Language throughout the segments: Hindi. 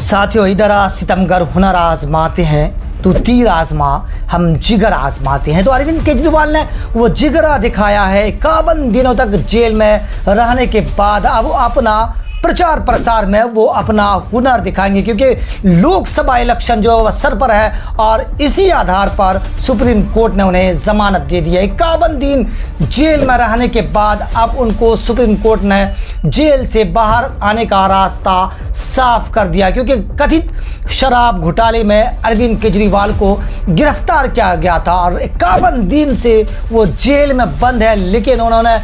साथियों, इधर सितमगर हुनर आजमाते हैं तो तीर आजमा, हम जिगर आजमाते हैं। तो अरविंद केजरीवाल ने वो जिगरा दिखाया है। 51 दिनों तक जेल में रहने के बाद अब अपना प्रचार प्रसार में वो अपना हुनर दिखाएंगे, क्योंकि लोकसभा इलेक्शन जो अवसर पर है और इसी आधार पर सुप्रीम कोर्ट ने उन्हें जमानत दे दी है। 51 दिन जेल में रहने के बाद अब उनको सुप्रीम कोर्ट ने जेल से बाहर आने का रास्ता साफ कर दिया, क्योंकि कथित शराब घोटाले में अरविंद केजरीवाल को गिरफ्तार किया गया था और 51 दिन से वो जेल में बंद है। लेकिन उन्होंने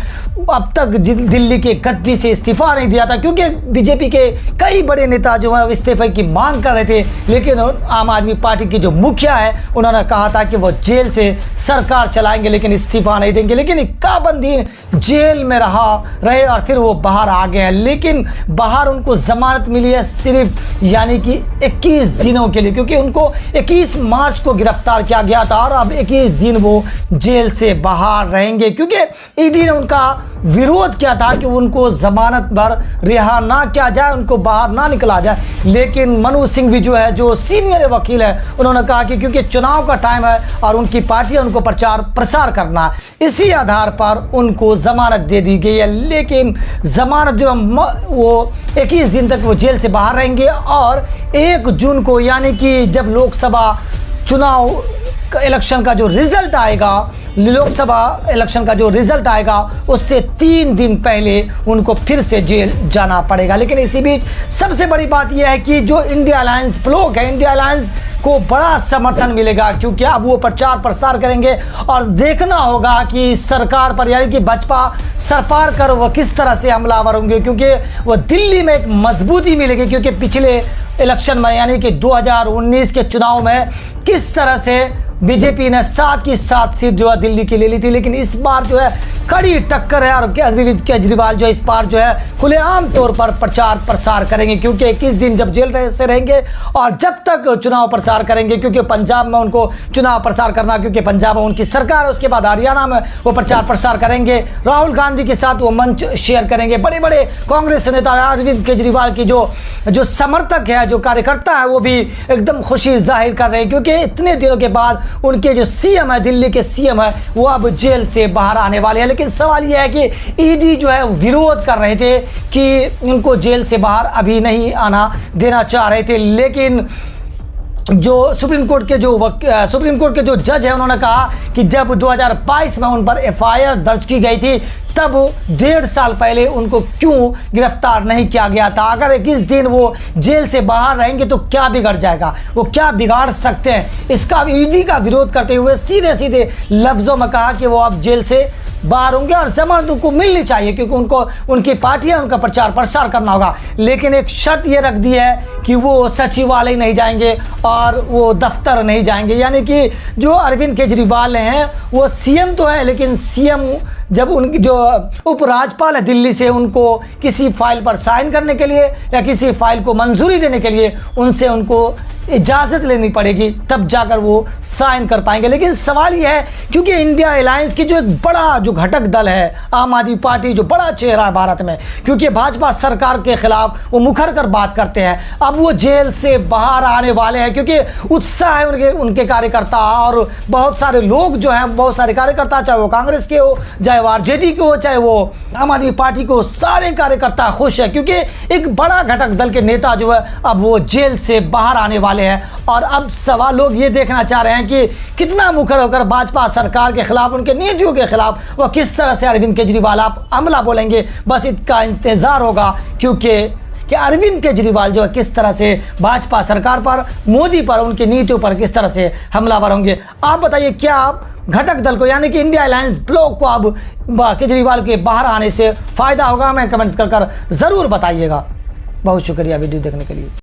अब तक दिल्ली के गद्दी से इस्तीफा नहीं दिया था, क्योंकि बीजेपी के कई बड़े नेता जो है इस्तीफे की मांग कर रहे थे। लेकिन आम आदमी पार्टी के जो मुखिया है उन्होंने कहा था कि वो जेल से सरकार चलाएंगे लेकिन इस्तीफा नहीं देंगे। लेकिन 51 दिन जेल में रहे और फिर वो बाहर आ गए हैं। लेकिन बाहर उनको जमानत मिली है सिर्फ यानी कि 21 दिनों के लिए, क्योंकि उनको 21 मार्च को गिरफ्तार किया गया था और अब 21 दिन वो जेल से बाहर रहेंगे, क्योंकि ईडी ने उनका विरोध किया था कि उनको जमानत पर रिहा ना किया जाए, उनको बाहर ना निकला जाए। लेकिन मनु सिंघवी जो है, जो सीनियर वकील है, उन्होंने कहा कि क्योंकि चुनाव का टाइम है और उनकी पार्टी उनको प्रचार प्रसार करना है, इसी आधार पर उनको जमानत दे दी गई है। लेकिन जमानत जो वो 21 दिन तक वो जेल से बाहर रहेंगे और 1 जून को यानी कि जब लोकसभा चुनाव इलेक्शन का जो रिजल्ट आएगा, लोकसभा इलेक्शन का जो रिजल्ट आएगा उससे 3 दिन पहले उनको फिर से जेल जाना पड़ेगा। लेकिन इसी बीच सबसे बड़ी बात यह है कि जो इंडिया अलायंस ब्लॉक है, इंडिया अलायंस को बड़ा समर्थन मिलेगा, क्योंकि अब वो प्रचार प्रसार करेंगे और देखना होगा कि सरकार पर यानी कि भाजपा सरकार कर वो किस तरह से हमलावर होंगे, क्योंकि वो दिल्ली में एक मजबूती मिलेगी। क्योंकि पिछले इलेक्शन में यानी कि 2019 के चुनाव में किस तरह से बीजेपी ने 7 की 7 सीट जो है दिल्ली की ले ली थी, लेकिन इस बार जो है कड़ी टक्कर है और अरविंद केजरीवाल जो इस बार जो है खुलेआम तौर पर प्रचार प्रसार करेंगे, क्योंकि 21 दिन जब जेल से रहेंगे और जब तक चुनाव प्रचार करेंगे, क्योंकि पंजाब में उनको चुनाव प्रसार करना, क्योंकि पंजाब में उनकी सरकार है। उसके बाद हरियाणा में वो प्रचार प्रसार करेंगे, राहुल गांधी के साथ वो मंच शेयर करेंगे। बड़े बड़े कांग्रेस नेता अरविंद केजरीवाल की जो समर्थक है, जो कार्यकर्ता है, वो भी एकदम खुशी जाहिर कर रहे हैं, क्योंकि इतने दिनों के बाद उनके जो सीएम है, दिल्ली के सीएम है, वो अब जेल से बाहर आने वाले हैं। लेकिन सवाल यह है कि ईडी जो है विरोध कर रहे थे कि उनको जेल से बाहर अभी नहीं आना देना चाह रहे थे। लेकिन जो सुप्रीम कोर्ट के जो जज है, उन्होंने कहा कि जब 2022 में उन पर एफआईआर दर्ज की गई थी तब 1.5 साल पहले उनको क्यों गिरफ्तार नहीं किया गया था। अगर 21 दिन वो जेल से बाहर रहेंगे तो क्या बिगड़ जाएगा, वो क्या बिगाड़ सकते हैं, इसका ईडी का विरोध करते हुए सीधे सीधे लफ्जों में कहा कि वो अब जेल से बाहर होंगे और जमानत उनको मिलनी चाहिए, क्योंकि उनको उनकी पार्टी है, उनका प्रचार प्रसार करना होगा। लेकिन एक शर्त ये रख दी है कि वो सचिवालय नहीं जाएंगे और वो दफ्तर नहीं जाएंगे। यानी कि जो अरविंद केजरीवाल हैं वो सीएम तो है, लेकिन सीएम जब उनकी जो उपराज्यपाल है दिल्ली से, उनको किसी फाइल पर साइन करने के लिए या किसी फाइल को मंजूरी देने के लिए उनको इजाज़त लेनी पड़ेगी, तब जाकर वो साइन कर पाएंगे। लेकिन सवाल यह है, क्योंकि इंडिया अलायंस की जो एक बड़ा जो घटक दल है, आम आदमी पार्टी जो बड़ा चेहरा है भारत में, क्योंकि भाजपा सरकार के खिलाफ वो मुखर कर बात करते हैं, अब वो जेल से बाहर आने वाले हैं, क्योंकि उत्साह है उनके कार्यकर्ता और बहुत सारे लोग जो हैं, बहुत सारे कार्यकर्ता, चाहे वो कांग्रेस के हो, चाहे वो आरजेडी के हो, चाहे वो आम आदमी पार्टी को, सारे कार्यकर्ता खुश है, क्योंकि एक बड़ा घटक दल के नेता जो है अब वो जेल से बाहर आने वाले हैं। और अब सवाल लोग ये देखना चाह रहे हैं कि कितना मुखर होकर भाजपा सरकार के खिलाफ, उनके नीतियों के खिलाफ वो किस तरह से अरविंद केजरीवाल आप हमला बोलेंगे। बस इसका इंतजार होगा, क्योंकि अरविंद केजरीवाल जो है किस तरह से भाजपा सरकार पर, मोदी पर, उनकी नीतियों पर किस तरह से हमलावर होंगे। आप बताइए, क्या आप घटक दल को यानी कि इंडिया अलायंस ब्लॉक को अब केजरीवाल के बाहर आने से फायदा होगा? हमें कमेंट्स कर जरूर बताइएगा। बहुत शुक्रिया वीडियो देखने के लिए।